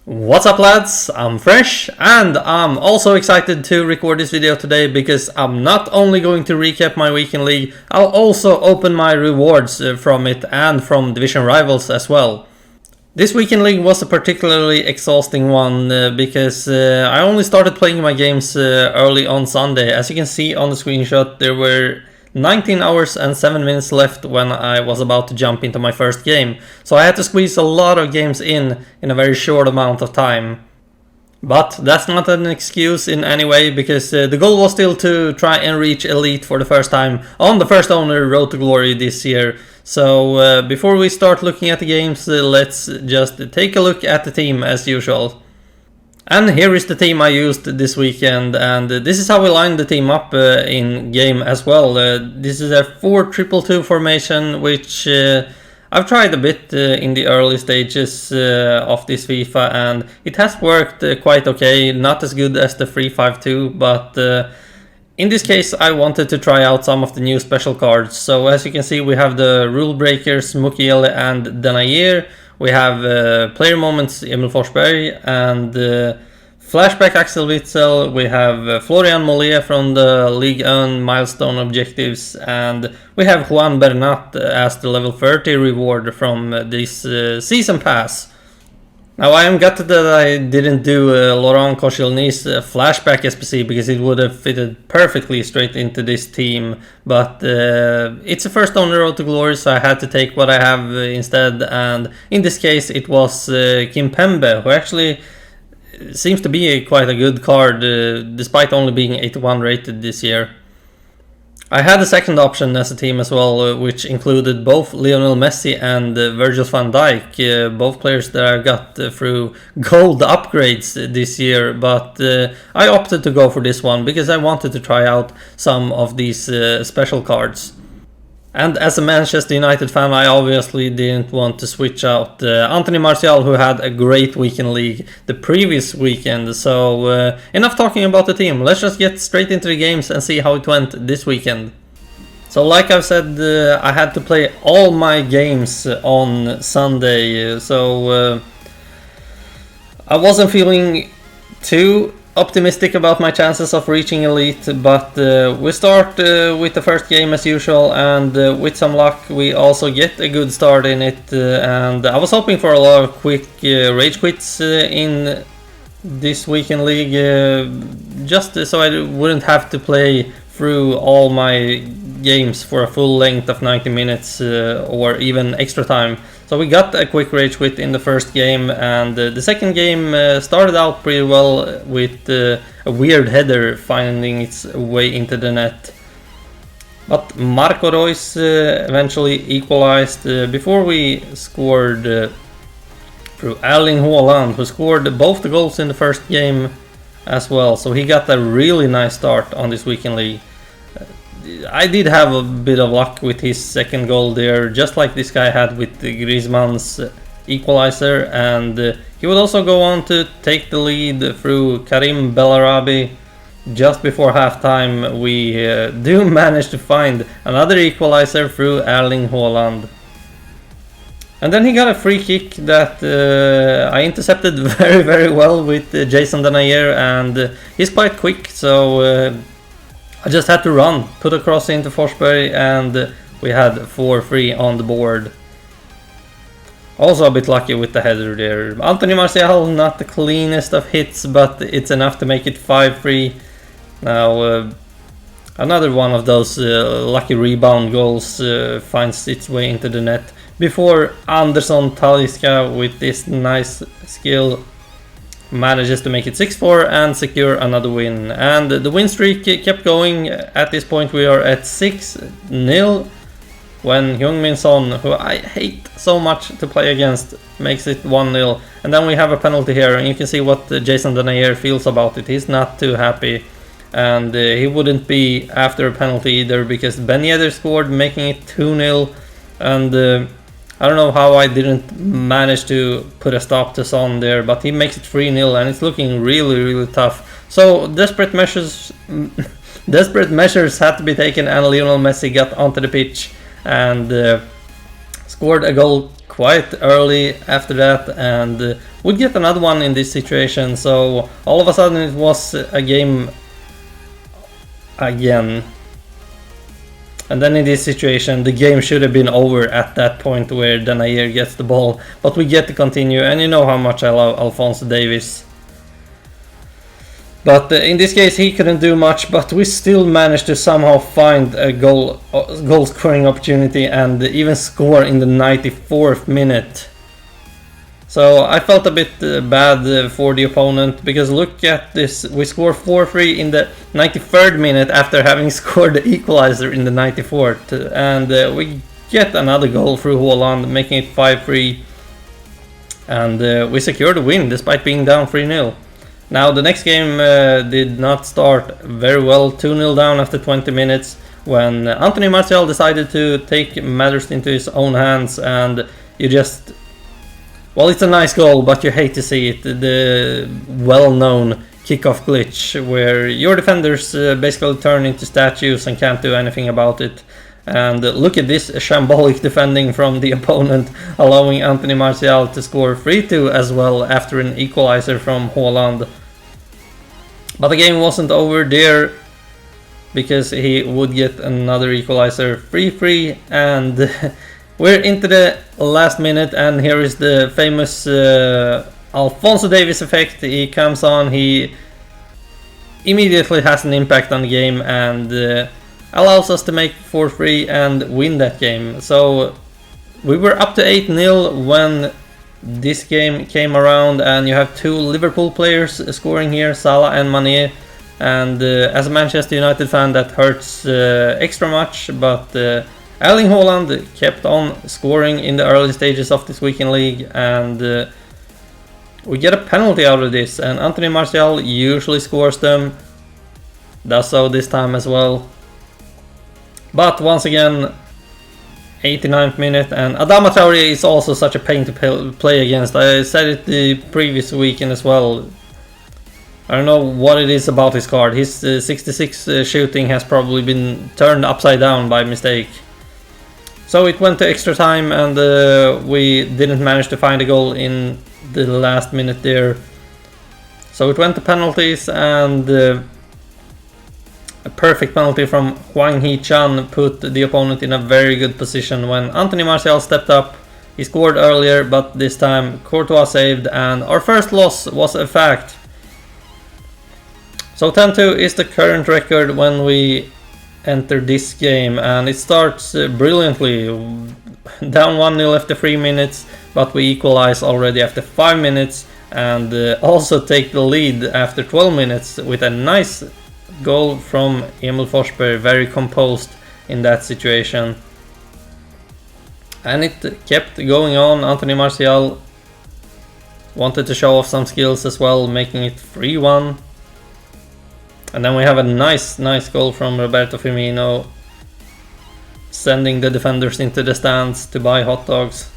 What's up lads, I'm Phrezh and I'm also excited to record this video today because I'm not only going to recap my week in league, I'll also open my rewards from it and from division rivals as well. This week in league was a particularly exhausting one because I only started playing my games early on Sunday. As you can see on the screenshot, there were 19 hours and 7 minutes left when I was about to jump into my first game, so I had to squeeze a lot of games in a very short amount of time. But that's not an excuse in any way, because the goal was still to try and reach Elite for the first time on the first owner Road to Glory this year. So before we start looking at the games, let's just take a look at the team as usual. And here is the team I used this weekend, and this is how we lined the team up in game as well. This is a 4-2-2 formation, which I've tried a bit in the early stages of this FIFA, and it has worked quite okay. Not as good as the 3-5-2, but in this case I wanted to try out some of the new special cards. So as you can see, we have the Rule Breakers, Mukiele and Denayer. We have Player Moments, Emil Forsberg, and Flashback Axel Witsel. We have Florian Mollet from the League 1 Milestone Objectives, and we have Juan Bernat as the level 30 reward from this Season Pass. Now I am gutted that I didn't do Laurent Koscielny's flashback SPC, because it would have fitted perfectly straight into this team, but it's a first owner Road to Glory, so I had to take what I have instead, and in this case it was Kimpembe, who actually seems to be quite a good card despite only being 81 rated this year. I had a second option as a team as well, which included both Lionel Messi and Virgil van Dijk, both players that I got through gold upgrades this year, but I opted to go for this one because I wanted to try out some of these special cards. And as a Manchester United fan, I obviously didn't want to switch out Anthony Martial, who had a great week in league the previous weekend. So enough talking about the team, let's just get straight into the games and see how it went this weekend. So like I've said, I had to play all my games on Sunday, so I wasn't feeling too optimistic about my chances of reaching Elite, but we start with the first game as usual, and with some luck we also get a good start in it, and I was hoping for a lot of quick rage quits in this weekend league, just so I wouldn't have to play through all my games for a full length of 90 minutes or even extra time. So we got a quick rage quit in the first game, and the second game started out pretty well with a weird header finding its way into the net. But Marco Reus eventually equalized before we scored through Erling Haaland, who scored both the goals in the first game as well. So he got a really nice start on this weekend league. I did have a bit of luck with his second goal there, just like this guy had with Griezmann's equalizer, and he would also go on to take the lead through Karim Bellarabi. Just before halftime we do manage to find another equalizer through Erling Haaland. And then he got a free kick that I intercepted very well with Jason Denayer, and he's quite quick, so I just had to run, put a cross into Forsberg, and we had 4-3 on the board. Also a bit lucky with the header there. Anthony Martial, not the cleanest of hits, but it's enough to make it 5-3. Now another one of those lucky rebound goals finds its way into the net before Anderson Talisca with this nice skill manages to make it 6-4 and secure another win. And the win streak kept going. At this point we are at 6-0 when Heung-min Son, who I hate so much to play against, makes it 1-0. And then we have a penalty here, and you can see what Jason Denayer feels about it. He's not too happy, and he wouldn't be after a penalty either, because Ben Yedder scored, making it 2-0. And I don't know how I didn't manage to put a stop to Son there, but he makes it 3-0, and it's looking really tough. So desperate measures had to be taken, and Lionel Messi got onto the pitch and scored a goal quite early after that, and would get another one in this situation. So all of a sudden it was a game again. And then in this situation the game should have been over at that point where Denayer gets the ball. But we get to continue, and you know how much I love Alphonso Davies. But in this case he couldn't do much, but we still managed to somehow find a goal scoring opportunity and even score in the 94th minute. So I felt a bit bad for the opponent, because look at this, we score 4-3 in the 93rd minute after having scored the equalizer in the 94th, and we get another goal through Haaland, making it 5-3, and we secure the win despite being down 3-0. Now the next game did not start very well, 2-0 down after 20 minutes, when Anthony Martial decided to take matters into his own hands, and you just... Well, it's a nice goal, but you hate to see it, the well-known kickoff glitch, where your defenders basically turn into statues and can't do anything about it. And look at this shambolic defending from the opponent, allowing Anthony Martial to score 3-2 as well after an equalizer from Haaland. But the game wasn't over there, because he would get another equalizer, 3-3, and we're into the last minute, and here is the famous Alphonso Davies effect. He comes on, he immediately has an impact on the game, and allows us to make 4-3 and win that game. So we were up to 8-0 when this game came around, and you have two Liverpool players scoring here, Salah and Mane. And as a Manchester United fan that hurts extra much, but Erling Haaland kept on scoring in the early stages of this weekend league, and we get a penalty out of this, and Anthony Martial usually scores them, does so this time as well. But once again, 89th minute, and Adama Traoré is also such a pain to play against. I said it the previous weekend as well. I don't know what it is about his card. His 66 shooting has probably been turned upside down by mistake. So it went to extra time, and we didn't manage to find a goal in the last minute there. So it went to penalties, and a perfect penalty from Hwang Hee-chan put the opponent in a very good position when Anthony Martial stepped up. He scored earlier, but this time Courtois saved, and our first loss was a fact. So 10-2 is the current record when we enter this game, and it starts brilliantly. Down 1-0 after 3 minutes, but we equalize already after 5 minutes, and also take the lead after 12 minutes with a nice goal from Emil Forsberg, very composed in that situation. And it kept going on. Anthony Martial wanted to show off some skills as well, making it 3-1. And then we have a nice goal from Roberto Firmino, sending the defenders into the stands to buy hot dogs.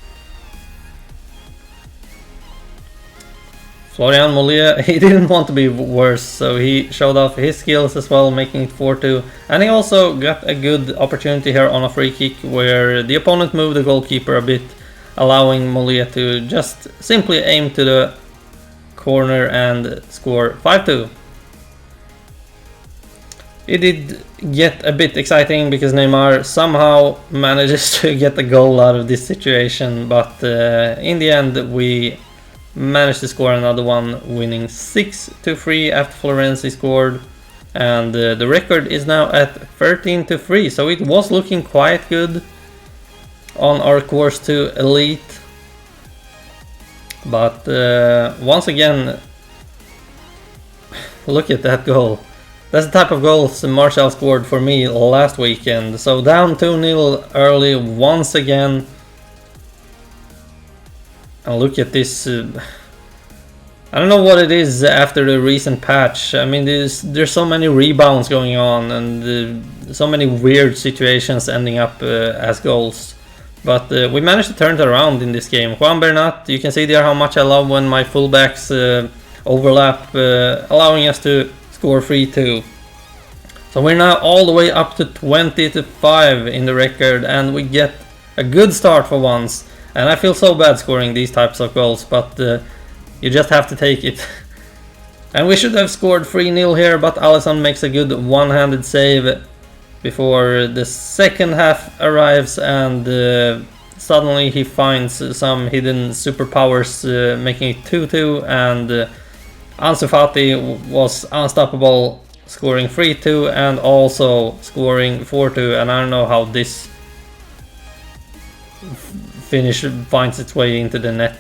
Florian Mollier, he didn't want to be worse, so he showed off his skills as well, making it 4-2. And he also got a good opportunity here on a free kick, where the opponent moved the goalkeeper a bit, allowing Mollier to just simply aim to the corner and score 5-2. It did get a bit exciting because Neymar somehow manages to get a goal out of this situation, but in the end we managed to score another one, winning 6-3 after Florenzi scored, and the record is now at 13-3, so it was looking quite good on our course to elite. But once again, look at that goal. That's the type of goals Martial scored for me last weekend. So down 2-0 early once again. And look at this. I don't know what it is after the recent patch. I mean, there's so many rebounds going on, and so many weird situations ending up as goals. But we managed to turn it around in this game. Juan Bernat, you can see there how much I love when my fullbacks overlap, allowing us to score 3-2. So we're now all the way up to 20-5 in the record, and we get a good start for once. And I feel so bad scoring these types of goals, but You just have to take it. And we should have scored 3-0 here, but Alisson makes a good one-handed save before the second half arrives, and suddenly he finds some hidden superpowers, making it 2-2, and Ansu Fati was unstoppable, scoring 3-2 and also scoring 4-2, and I don't know how this finish finds its way into the net.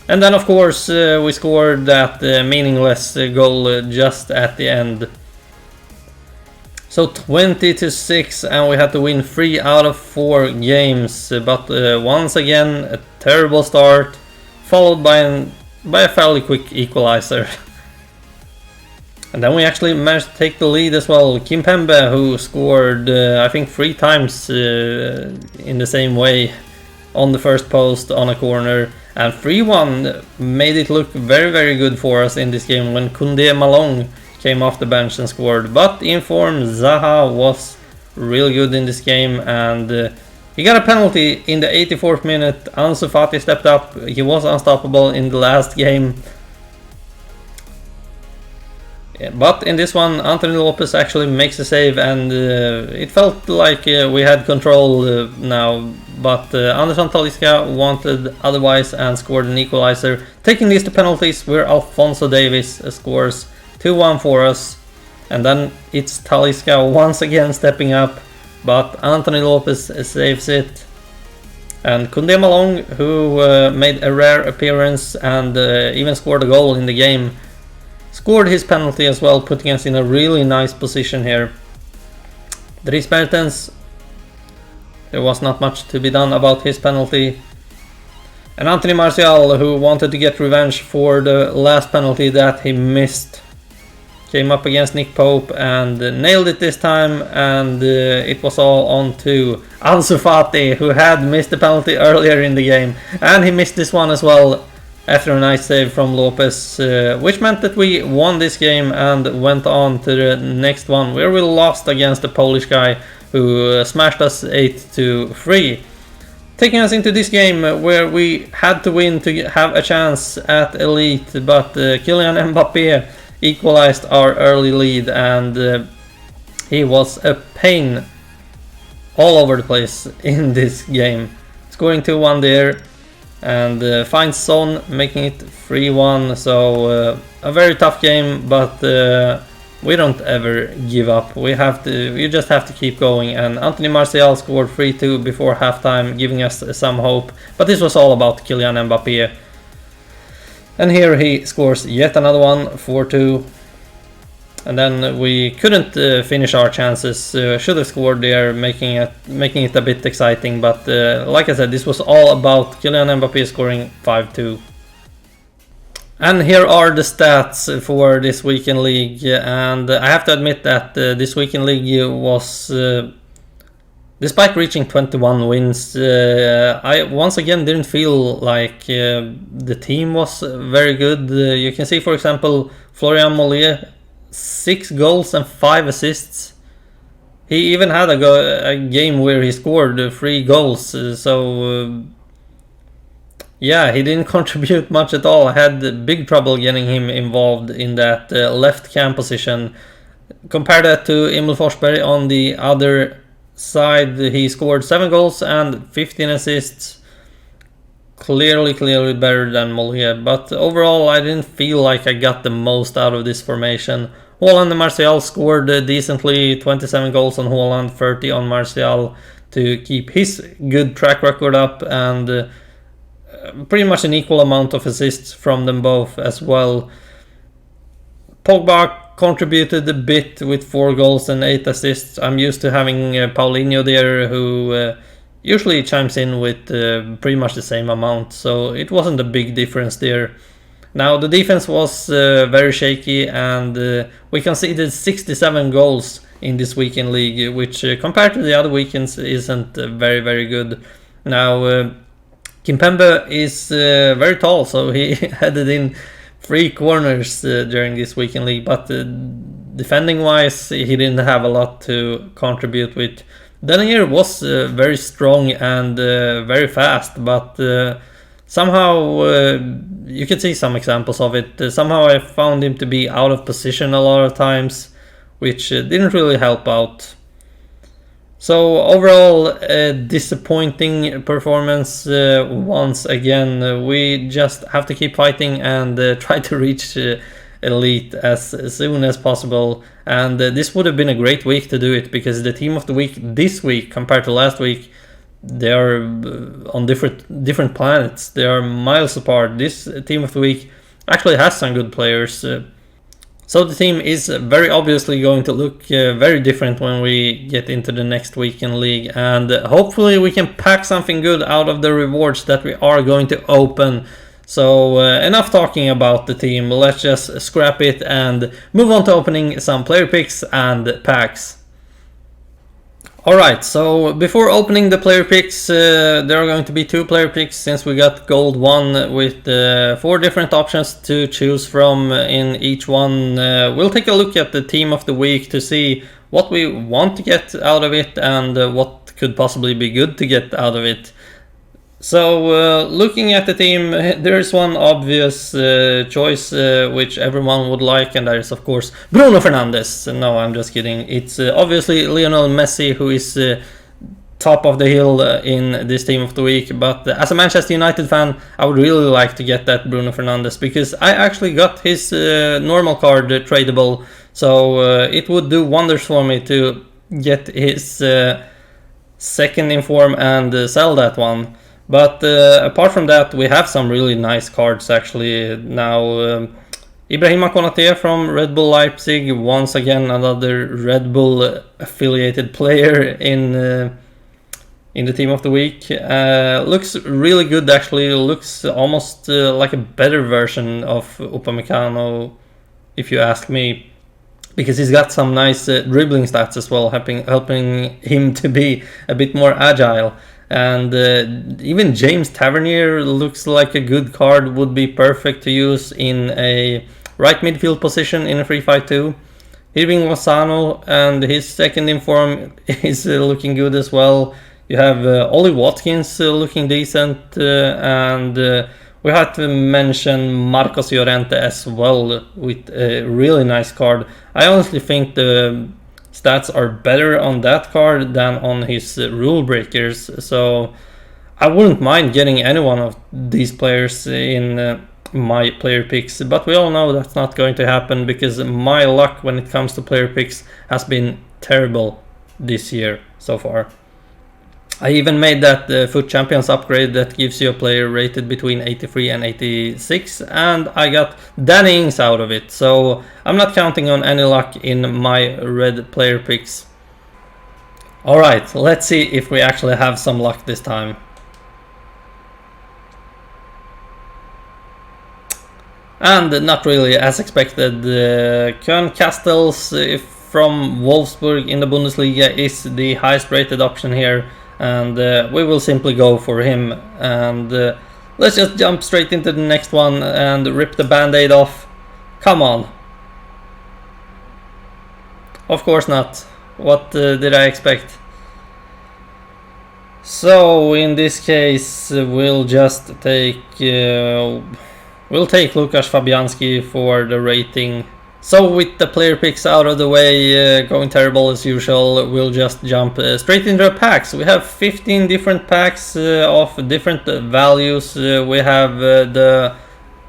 And then of course we scored that meaningless goal just at the end. So 20-6, and we had to win 3 out of 4 games, but once again a terrible start, followed by a fairly quick equalizer. And then we actually managed to take the lead as well. Kimpembe, who scored I think 3 times in the same way on the first post on a corner, and 3-1 made it look very good for us in this game when Koundé Malong came off the bench and scored. But in form, Zaha was real good in this game, and he got a penalty in the 84th minute. Ansu Fati stepped up, he was unstoppable in the last game. But in this one, Anthony Lopez actually makes a save, and it felt like we had control now. But Anderson Talisca wanted otherwise and scored an equalizer. Taking these to penalties, where Alphonso Davies scores 2-1 for us. And then it's Talisca once again stepping up, but Anthony Lopez saves it. And Koundé Malong, who made a rare appearance and even scored a goal in the game, scored his penalty as well, putting us in a really nice position here. Dries Mertens, there was not much to be done about his penalty. And Anthony Martial, who wanted to get revenge for the last penalty that he missed, came up against Nick Pope and nailed it this time, and it was all on to Ansu Fati, who had missed the penalty earlier in the game, and he missed this one as well after a nice save from Lopez, which meant that we won this game and went on to the next one, where we lost against the Polish guy who smashed us 8-3. Taking us into this game where we had to win to have a chance at Elite, but Kylian Mbappé equalized our early lead, and he was a pain all over the place in this game, scoring 2-1 there, and finds Son, making it 3-1. So a very tough game, but we don't ever give up. We just have to keep going, and Anthony Martial scored 3-2 before halftime, giving us some hope, but this was all about Kylian Mbappé. And here he scores yet another one, 4-2. And then we couldn't finish our chances. Should have scored there, making it a bit exciting. But like I said, this was all about Kylian Mbappé scoring 5-2. And here are the stats for this weekend league. And I have to admit that this weekend league was, despite reaching 21 wins, I once again didn't feel like the team was very good. You can see, for example, Florian Mollier, 6 goals and 5 assists. He even had a game where he scored 3 goals. So yeah, he didn't contribute much at all. I had big trouble getting him involved in that left cam position. Compare that to Emil Forsberg on the other side. He scored 7 goals and 15 assists. Clearly better than Mollier, but overall I didn't feel like I got the most out of this formation. Haaland and Martial scored decently, 27 goals on Haaland, 30 on Martial to keep his good track record up, and pretty much an equal amount of assists from them both as well. Pogba contributed a bit with 4 goals and 8 assists. I'm used to having Paulinho there, who usually chimes in with pretty much the same amount, so it wasn't a big difference there. Now the defense was very shaky, and we conceded 67 goals in this weekend league, which compared to the other weekends isn't very good. Now Kimpembe is very tall, so he headed in 3 corners during this weekend league, but defending wise he didn't have a lot to contribute with. Denier was very strong and very fast, but Somehow, you can see some examples of it. Somehow I found him to be out of position a lot of times, which didn't really help out. So overall, a disappointing performance once again. We just have to keep fighting and try to reach elite as soon as possible. And this would have been a great week to do it, because the team of the week this week compared to last week, they are on different planets. They are miles apart. This team of the week actually has some good players. So the team is very obviously going to look very different when we get into the next weekend league, and hopefully we can pack something good out of the rewards that we are going to open. So enough talking about the team, let's just scrap it and move on to opening some player picks and packs. Alright, so before opening the player picks, there are going to be 2 player picks, since we got gold 1 with 4 different options to choose from in each one. We'll take a look at the team of the week to see what we want to get out of it and what could possibly be good to get out of it. So looking at the team, there's one obvious choice which everyone would like, and that is of course Bruno Fernandes. No, I'm just kidding. It's obviously Lionel Messi who is top of the hill in this team of the week, but as a Manchester United fan, I would really like to get that Bruno Fernandes, because I actually got his normal card tradable, so it would do wonders for me to get his second in form and sell that one. But apart from that, we have some really nice cards actually now. Ibrahima Konate from Red Bull Leipzig, once again another Red Bull affiliated player in the team of the week. Looks really good actually, looks almost like a better version of Upamecano, if you ask me, because he's got some nice dribbling stats as well, helping him to be a bit more agile. And even James Tavernier looks like a good card, would be perfect to use in a right midfield position in a 3-5-2. Irving Lozano and his second in form is looking good as well. You have Ollie Watkins looking decent, and we have to mention Marcos Llorente as well with a really nice card. I honestly think the stats are better on that card than on his rule breakers, so I wouldn't mind getting any one of these players in my player picks, but we all know that's not going to happen, because my luck when it comes to player picks has been terrible this year so far. I even made that Foot Champions upgrade that gives you a player rated between 83 and 86, and I got Danny Ings out of it, so I'm not counting on any luck in my red player picks. Alright, let's see if we actually have some luck this time. And not really, as expected. Köln Castells from Wolfsburg in the Bundesliga is the highest rated option here, and we will simply go for him. And let's just jump straight into the next one and rip the band-aid off. Come on. Of course not. What did I expect? So in this case we'll just take Lukasz Fabianski for the rating. So with the player picks out of the way, going terrible as usual, we'll just jump straight into the packs. We have 15 different packs of different values. We have the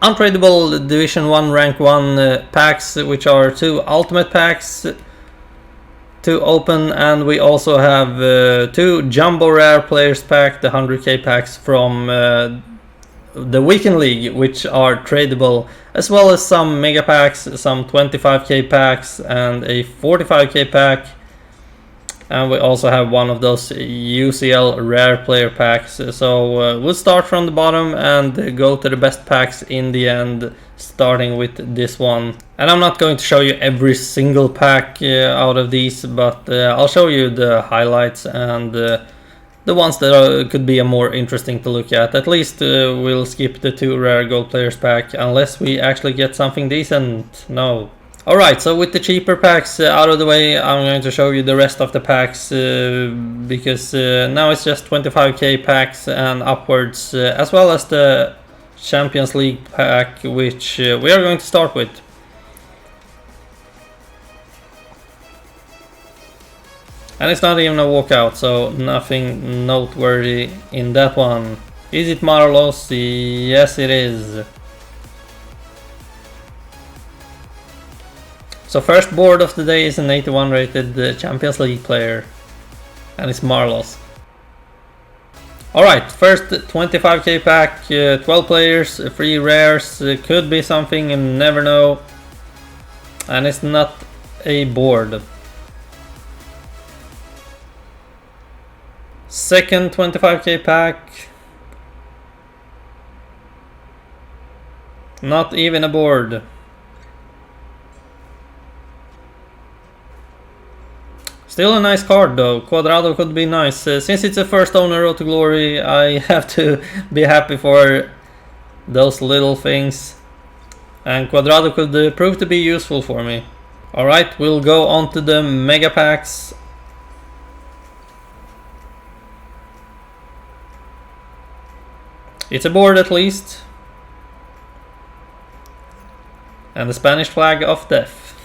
untradeable Division 1 Rank 1 packs, which are 2 ultimate packs to open, and we also have 2 Jumbo Rare Players pack, the 100k packs from the Weekend League, which are tradable, as well as some mega packs, some 25k packs and a 45k pack, and we also have one of those UCL rare player packs. So we'll start from the bottom and go to the best packs in the end, starting with this one. And I'm not going to show you every single pack out of these, but I'll show you the highlights and the ones that could be more interesting to look at. At least we'll skip the 2 rare gold players pack, unless we actually get something decent. No, Alright, so with the cheaper packs out of the way, I'm going to show you the rest of the packs because now it's just 25k packs and upwards, as well as the Champions League pack, which we are going to start with. And it's not even a walkout, so nothing noteworthy in that one. Is it Marlos? Yes, it is. So first board of the day is an 81 rated Champions League player, and it's Marlos. Alright, first 25k pack, 12 players, 3 rares, could be something, you never know. And it's not a board. Second 25k pack, not even a board. Still a nice card though. Cuadrado could be nice. Since it's a first owner Road to Glory, I have to be happy for those little things. And Cuadrado could prove to be useful for me. Alright, we'll go on to the mega packs. It's a board at least. And the Spanish flag of death.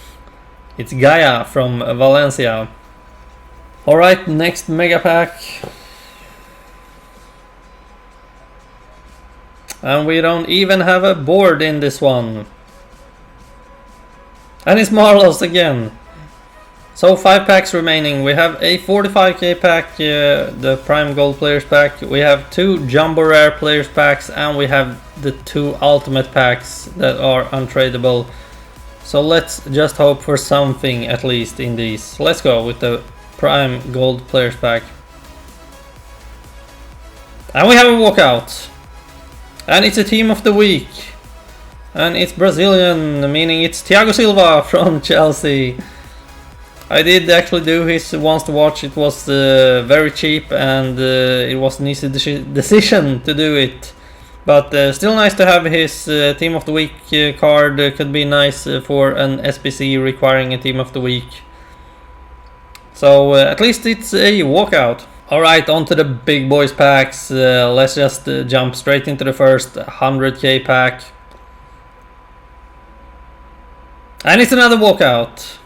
It's Gaia from Valencia. Alright, next mega pack. And we don't even have a board in this one. And it's Marlos again. So 5 packs remaining. We have a 45k pack, the Prime Gold Players pack. We have 2 Jumbo Rare Players packs, and we have the 2 Ultimate packs that are untradeable. So let's just hope for something at least in these. Let's go with the Prime Gold Players pack. And we have a walkout. And it's a team of the week. And it's Brazilian, meaning it's Thiago Silva from Chelsea. I did actually do his once to watch. It was very cheap, and it was an easy decision to do it. But still nice to have his Team of the Week card. Could be nice for an SBC requiring a Team of the Week. So at least it's a walkout. Alright, on to the big boys packs. Let's just jump straight into the first 100k pack. And it's another walkout.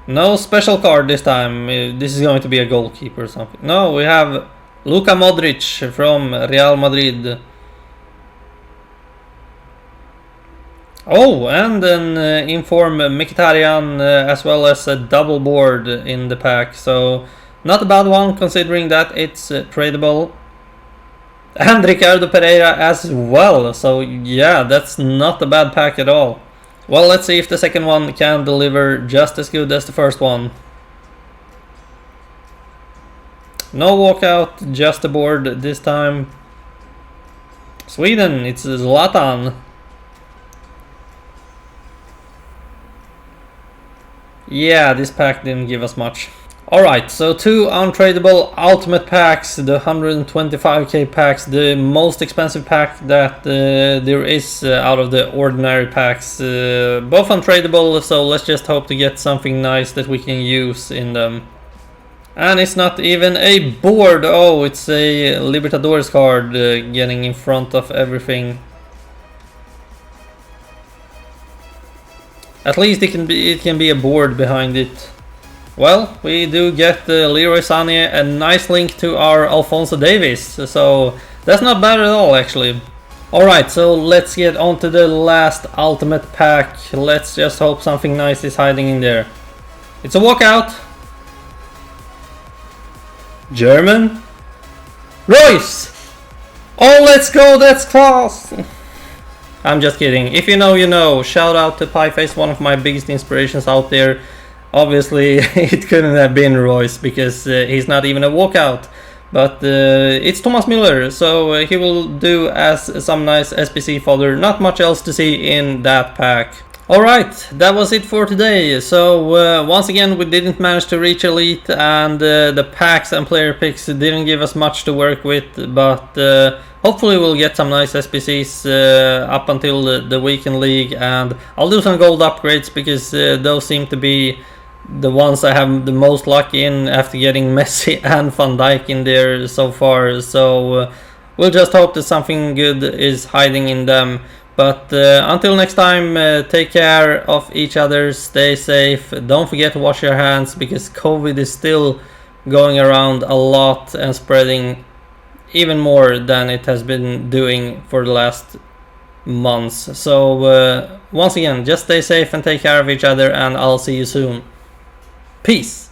No special card this time. This is going to be a goalkeeper or something. No, we have Luka Modric from Real Madrid. Oh, and an Inform Mkhitaryan as well as a double board in the pack. So not a bad one considering that it's tradable. And Ricardo Pereira as well. So yeah, that's not a bad pack at all. Well, let's see if the second one can deliver just as good as the first one. No walkout, just a board this time. Sweden, it's Zlatan. Yeah, this pack didn't give us much. Alright, so 2 untradeable ultimate packs, the 125k packs, the most expensive pack that there is out of the ordinary packs. Both untradeable, so let's just hope to get something nice that we can use in them. And it's not even a board. Oh, it's a Libertadores card getting in front of everything. At least it can be a board behind it. Well, we do get Leroy Sané, a nice link to our Alphonso Davies, so that's not bad at all actually. Alright, so let's get on to the last ultimate pack. Let's just hope something nice is hiding in there. It's a walkout. German. Royce! Oh, let's go, that's class! I'm just kidding. If you know, you know. Shout out to Pieface, one of my biggest inspirations out there. Obviously, it couldn't have been Royce because he's not even a walkout. But it's Thomas Müller, so he will do as some nice SPC fodder. Not much else to see in that pack. Alright, that was it for today. So once again, we didn't manage to reach Elite, and the packs and player picks didn't give us much to work with. But hopefully we'll get some nice SBCs up until the weekend league, and I'll do some gold upgrades because those seem to be the ones I have the most luck in after getting Messi and Van Dijk in there so far. So we'll just hope that something good is hiding in them. But until next time, take care of each other, stay safe, don't forget to wash your hands because COVID is still going around a lot and spreading even more than it has been doing for the last months. So once again, just stay safe and take care of each other, and I'll see you soon. Peace.